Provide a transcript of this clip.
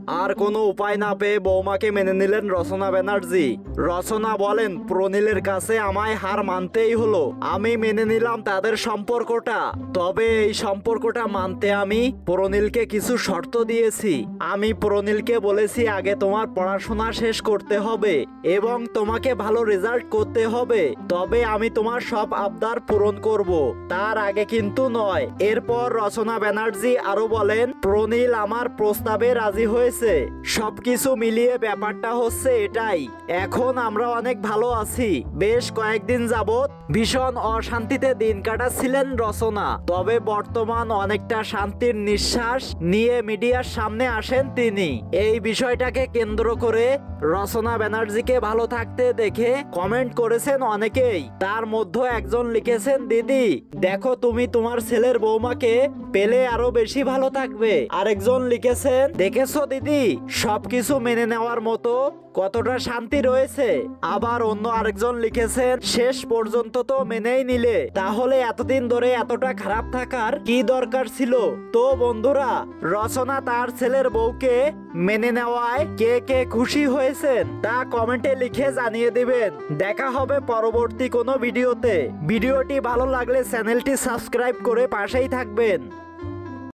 আর কোনো উপায় না পেয়ে বৌমাকে মেনে নিলেন রচনা ব্যানার্জি। রচনা বলেন, প্রনিলের কাছে আমায় হার মানতেই হলো। আমি মেনে নিলাম তাদের সম্পর্কটা, তবে এই সম্পর্কটা মানতে আমি প্রনিলকে কিছু শর্ত দিয়েছি। আমি প্রনিলকে বলেছি, আগে তোমার পড়াশোনা শেষ করতে হবে এবং তোমাকে ভালো রেজাল্ট করতে হবে, তবে আমি তোমার সব আবদার পূরণ করব, তার আগে কিন্তু নয়। এরপর রচনা ব্যানার্জি আরো বলেন, প্রনিল আমার প্রস্তাবে রাজি হয়েছে। সবকিছু মিলিয়ে ব্যাপারটা হচ্ছে এটাই, এখন আমরা অনেক ভালো আছি। বেশ কয়েকদিন যাবত ভীষণ অশান্তিতে দিন কাটাচ্ছিলেন রচনা, তবে বর্তমান অনেকটা শান্তির নিঃশ্বাস নিয়ে মিডিয়ার সামনে আসেন তিনি। এই বিষয়টাকে কেন্দ্র করে রচনা ব্যানার্জিকে ভালো থাকতে দেখে কমেন্ট করেছেন অনেকেই। তার মধ্যে একজন লিখেছেন, দিদি দেখো তুমি তোমার ছেলের বৌমাকে পেলে আরো বেশি ভালো থাকবে। আরেকজন লিখেছেন, দেখেছো দিদি সবকিছু মেনে নেওয়ার মতো কতটা শান্তি রয়েছে। আবার অন্য আরেকজন লিখেছেন, শেষ পর্যন্ত তো মেনেই নিলে, তাহলে এতদিন ধরে এতটা খারাপ থাকার কি দরকার ছিল। তো বন্ধুরা, রচনা তার ছেলের বউকে মেনে নেওয়ায় কে কে খুশি হয়েছেন তা কমেন্টে লিখে জানিয়ে দিবেন। দেখা হবে পরবর্তী কোনো ভিডিওতে। ভিডিওটি ভালো লাগলে চ্যানেলটি সাবস্ক্রাইব করে পাশেই থাকবেন।